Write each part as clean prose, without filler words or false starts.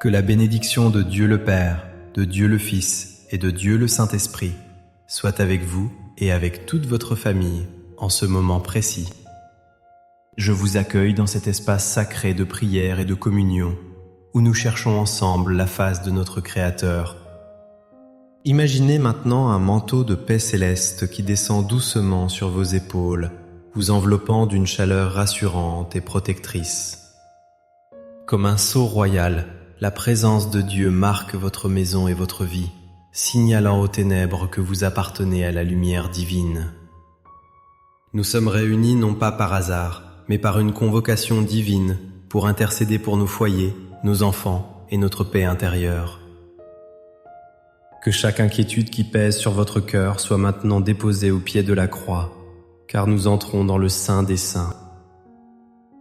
Que la bénédiction de Dieu le Père, de Dieu le Fils et de Dieu le Saint-Esprit soit avec vous et avec toute votre famille en ce moment précis. Je vous accueille dans cet espace sacré de prière et de communion où nous cherchons ensemble la face de notre Créateur. Imaginez maintenant un manteau de paix céleste qui descend doucement sur vos épaules, vous enveloppant d'une chaleur rassurante et protectrice. Comme un sceau royal, la présence de Dieu marque votre maison et votre vie, signalant aux ténèbres que vous appartenez à la lumière divine. Nous sommes réunis non pas par hasard, mais par une convocation divine pour intercéder pour nos foyers, nos enfants et notre paix intérieure. Que chaque inquiétude qui pèse sur votre cœur soit maintenant déposée au pied de la croix, car nous entrons dans le Saint des Saints.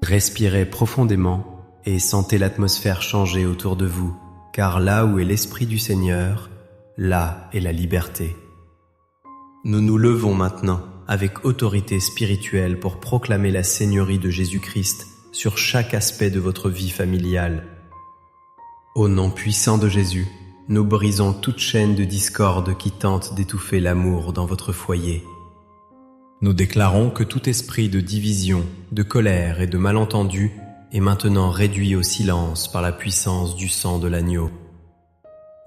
Respirez profondément et sentez l'atmosphère changer autour de vous, car là où est l'Esprit du Seigneur, là est la liberté. Nous nous levons maintenant avec autorité spirituelle pour proclamer la Seigneurie de Jésus-Christ sur chaque aspect de votre vie familiale. Au nom puissant de Jésus, nous brisons toute chaîne de discorde qui tente d'étouffer l'amour dans votre foyer. Nous déclarons que tout esprit de division, de colère et de malentendu est maintenant réduit au silence par la puissance du sang de l'agneau.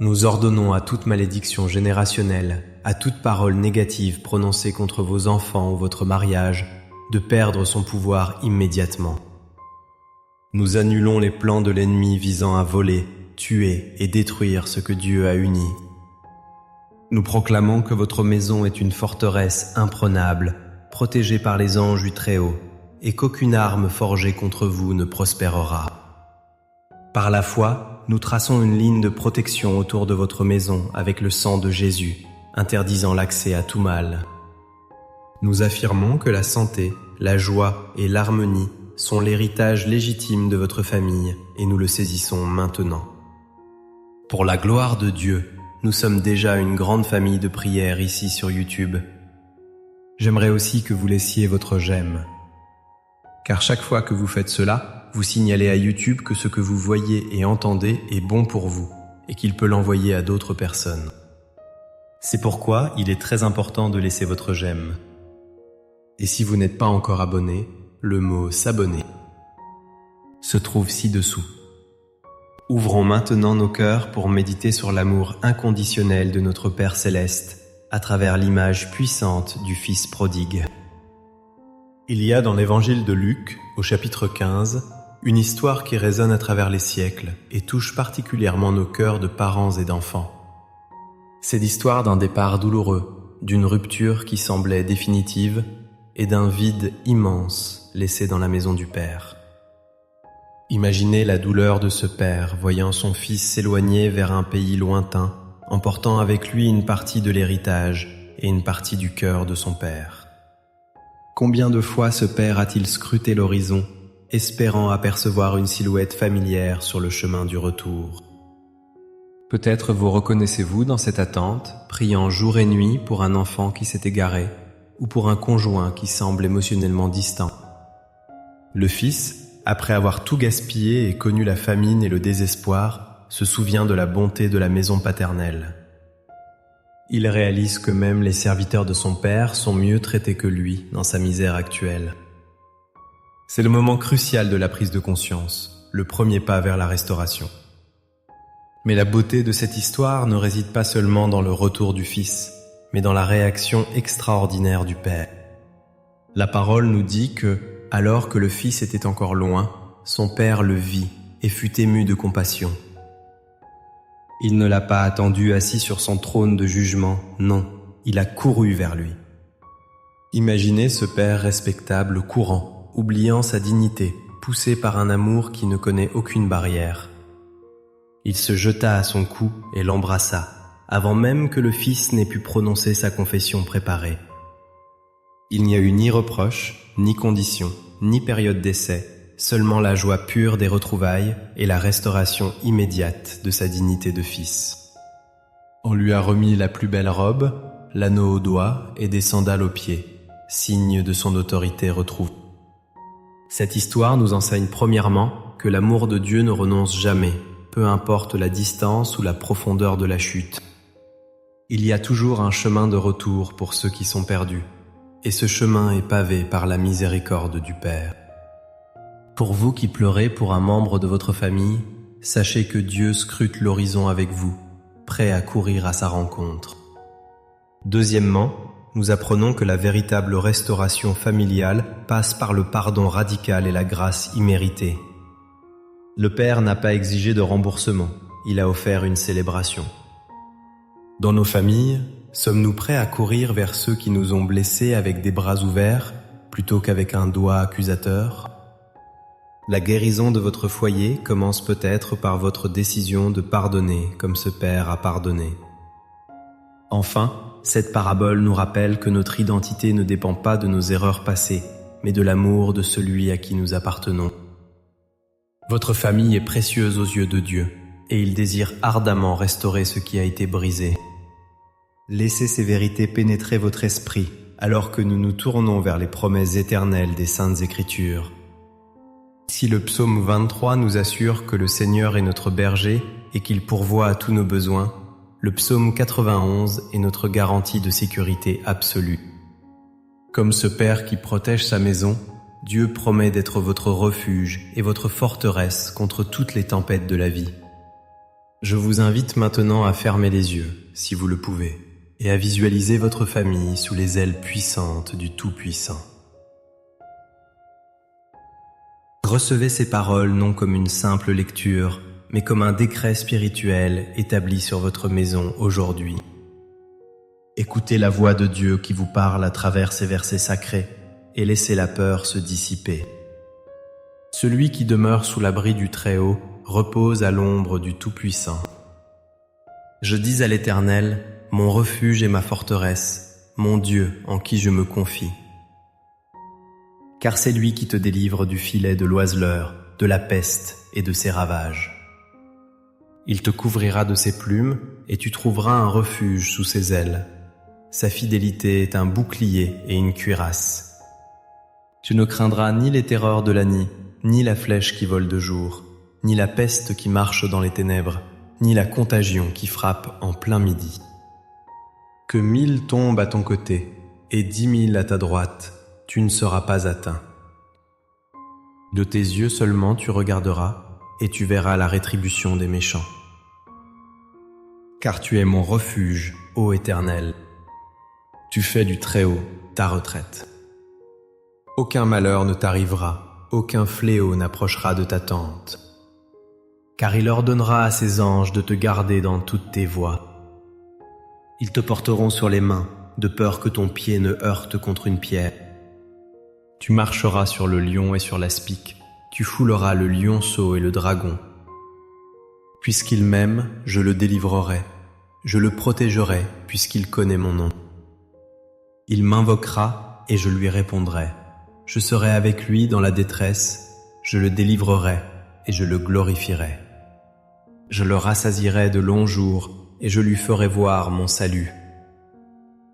Nous ordonnons à toute malédiction générationnelle, à toute parole négative prononcée contre vos enfants ou votre mariage, de perdre son pouvoir immédiatement. Nous annulons les plans de l'ennemi visant à voler, tuer et détruire ce que Dieu a uni. Nous proclamons que votre maison est une forteresse imprenable, protégée par les anges du Très-Haut, et qu'aucune arme forgée contre vous ne prospérera. Par la foi, nous traçons une ligne de protection autour de votre maison avec le sang de Jésus, interdisant l'accès à tout mal. Nous affirmons que la santé, la joie et l'harmonie sont l'héritage légitime de votre famille et nous le saisissons maintenant. Pour la gloire de Dieu, nous sommes déjà une grande famille de prières ici sur YouTube. J'aimerais aussi que vous laissiez votre j'aime. Car chaque fois que vous faites cela, vous signalez à YouTube que ce que vous voyez et entendez est bon pour vous et qu'il peut l'envoyer à d'autres personnes. C'est pourquoi il est très important de laisser votre j'aime. Et si vous n'êtes pas encore abonné, le mot s'abonner se trouve ci-dessous. Ouvrons maintenant nos cœurs pour méditer sur l'amour inconditionnel de notre Père Céleste à travers l'image puissante du Fils prodigue. Il y a dans l'évangile de Luc, au chapitre 15, une histoire qui résonne à travers les siècles et touche particulièrement nos cœurs de parents et d'enfants. C'est l'histoire d'un départ douloureux, d'une rupture qui semblait définitive et d'un vide immense laissé dans la maison du Père. Imaginez la douleur de ce père voyant son fils s'éloigner vers un pays lointain, emportant avec lui une partie de l'héritage et une partie du cœur de son père. Combien de fois ce père a-t-il scruté l'horizon, espérant apercevoir une silhouette familière sur le chemin du retour? Peut-être vous reconnaissez-vous dans cette attente, priant jour et nuit pour un enfant qui s'est égaré, ou pour un conjoint qui semble émotionnellement distant. Le fils, après avoir tout gaspillé et connu la famine et le désespoir, se souvient de la bonté de la maison paternelle. Il réalise que même les serviteurs de son père sont mieux traités que lui dans sa misère actuelle. C'est le moment crucial de la prise de conscience, le premier pas vers la restauration. Mais la beauté de cette histoire ne réside pas seulement dans le retour du fils, mais dans la réaction extraordinaire du père. La parole nous dit que, alors que le fils était encore loin, son père le vit et fut ému de compassion. Il ne l'a pas attendu assis sur son trône de jugement, non, il a couru vers lui. Imaginez ce père respectable courant, oubliant sa dignité, poussé par un amour qui ne connaît aucune barrière. Il se jeta à son cou et l'embrassa, avant même que le fils n'ait pu prononcer sa confession préparée. Il n'y a eu ni reproche, ni condition, ni période d'essai, seulement la joie pure des retrouvailles et la restauration immédiate de sa dignité de fils. On lui a remis la plus belle robe, l'anneau au doigt et des sandales aux pieds, signe de son autorité retrouvée. Cette histoire nous enseigne premièrement que l'amour de Dieu ne renonce jamais, peu importe la distance ou la profondeur de la chute. Il y a toujours un chemin de retour pour ceux qui sont perdus, et ce chemin est pavé par la miséricorde du Père. Pour vous qui pleurez pour un membre de votre famille, sachez que Dieu scrute l'horizon avec vous, prêt à courir à sa rencontre. Deuxièmement, nous apprenons que la véritable restauration familiale passe par le pardon radical et la grâce imméritée. Le Père n'a pas exigé de remboursement, il a offert une célébration. Dans nos familles, sommes-nous prêts à courir vers ceux qui nous ont blessés avec des bras ouverts plutôt qu'avec un doigt accusateur ? La guérison de votre foyer commence peut-être par votre décision de pardonner comme ce Père a pardonné. Enfin, cette parabole nous rappelle que notre identité ne dépend pas de nos erreurs passées, mais de l'amour de celui à qui nous appartenons. Votre famille est précieuse aux yeux de Dieu, et il désire ardemment restaurer ce qui a été brisé. Laissez ces vérités pénétrer votre esprit, alors que nous nous tournons vers les promesses éternelles des Saintes Écritures. Si le psaume 23 nous assure que le Seigneur est notre berger et qu'il pourvoit à tous nos besoins, le psaume 91 est notre garantie de sécurité absolue. Comme ce Père qui protège sa maison, Dieu promet d'être votre refuge et votre forteresse contre toutes les tempêtes de la vie. Je vous invite maintenant à fermer les yeux, si vous le pouvez, et à visualiser votre famille sous les ailes puissantes du Tout-Puissant. Recevez ces paroles non comme une simple lecture, mais comme un décret spirituel établi sur votre maison aujourd'hui. Écoutez la voix de Dieu qui vous parle à travers ces versets sacrés et laissez la peur se dissiper. Celui qui demeure sous l'abri du Très-Haut repose à l'ombre du Tout-Puissant. Je dis à l'Éternel, mon refuge et ma forteresse, mon Dieu en qui je me confie. Car c'est lui qui te délivre du filet de l'oiseleur, de la peste et de ses ravages. Il te couvrira de ses plumes et tu trouveras un refuge sous ses ailes. Sa fidélité est un bouclier et une cuirasse. Tu ne craindras ni les terreurs de la nuit, ni la flèche qui vole de jour, ni la peste qui marche dans les ténèbres, ni la contagion qui frappe en plein midi. Que 1000 tombent à ton côté et 10 000 à ta droite, tu ne seras pas atteint. De tes yeux seulement tu regarderas et tu verras la rétribution des méchants. Car tu es mon refuge, ô Éternel. Tu fais du Très-Haut ta retraite. Aucun malheur ne t'arrivera, aucun fléau n'approchera de ta tente. Car il ordonnera à ses anges de te garder dans toutes tes voies. Ils te porteront sur les mains, de peur que ton pied ne heurte contre une pierre. Tu marcheras sur le lion et sur l'aspic, tu fouleras le lionceau et le dragon. Puisqu'il m'aime, je le délivrerai, je le protégerai puisqu'il connaît mon nom. Il m'invoquera et je lui répondrai. Je serai avec lui dans la détresse, je le délivrerai et je le glorifierai. Je le rassasierai de longs jours et je lui ferai voir mon salut.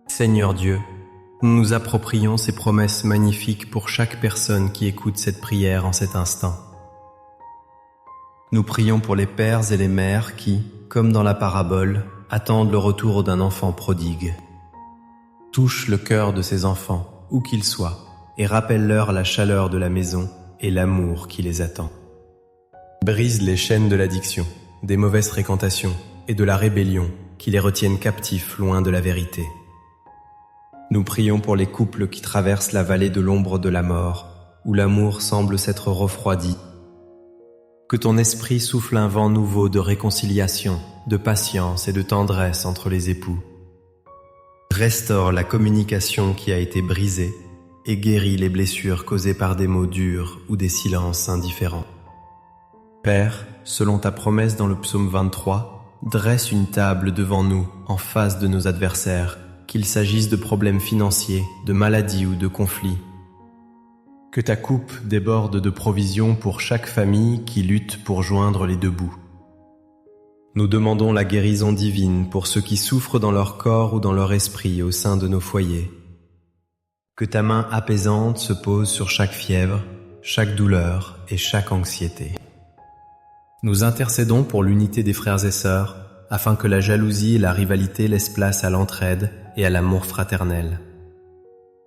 Seigneur Dieu, nous nous approprions ces promesses magnifiques pour chaque personne qui écoute cette prière en cet instant. Nous prions pour les pères et les mères qui, comme dans la parabole, attendent le retour d'un enfant prodigue. Touche le cœur de ces enfants, où qu'ils soient, et rappelle-leur la chaleur de la maison et l'amour qui les attend. Brise les chaînes de l'addiction, des mauvaises fréquentations et de la rébellion qui les retiennent captifs loin de la vérité. Nous prions pour les couples qui traversent la vallée de l'ombre de la mort, où l'amour semble s'être refroidi. Que ton esprit souffle un vent nouveau de réconciliation, de patience et de tendresse entre les époux. Restaure la communication qui a été brisée et guéris les blessures causées par des mots durs ou des silences indifférents. Père, selon ta promesse dans le psaume 23, dresse une table devant nous en face de nos adversaires, qu'il s'agisse de problèmes financiers, de maladies ou de conflits. Que ta coupe déborde de provisions pour chaque famille qui lutte pour joindre les deux bouts. Nous demandons la guérison divine pour ceux qui souffrent dans leur corps ou dans leur esprit au sein de nos foyers. Que ta main apaisante se pose sur chaque fièvre, chaque douleur et chaque anxiété. Nous intercédons pour l'unité des frères et sœurs, afin que la jalousie et la rivalité laissent place à l'entraide et à l'amour fraternel.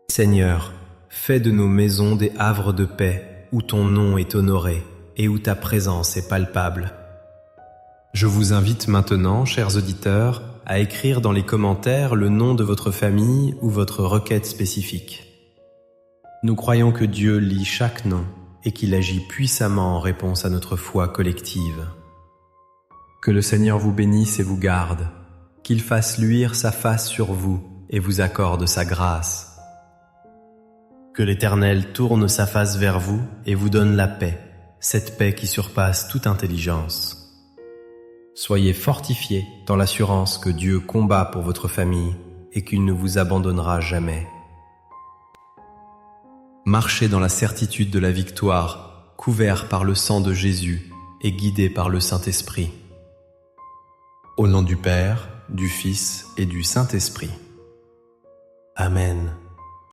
Seigneur, fais de nos maisons des havres de paix, où ton nom est honoré et où ta présence est palpable. Je vous invite maintenant, chers auditeurs, à écrire dans les commentaires le nom de votre famille ou votre requête spécifique. Nous croyons que Dieu lit chaque nom et qu'il agit puissamment en réponse à notre foi collective. Que le Seigneur vous bénisse et vous garde, qu'il fasse luire sa face sur vous et vous accorde sa grâce. Que l'Éternel tourne sa face vers vous et vous donne la paix, cette paix qui surpasse toute intelligence. Soyez fortifiés dans l'assurance que Dieu combat pour votre famille et qu'il ne vous abandonnera jamais. Marchez dans la certitude de la victoire, couverts par le sang de Jésus et guidés par le Saint-Esprit. Au nom du Père, du Fils et du Saint-Esprit. Amen.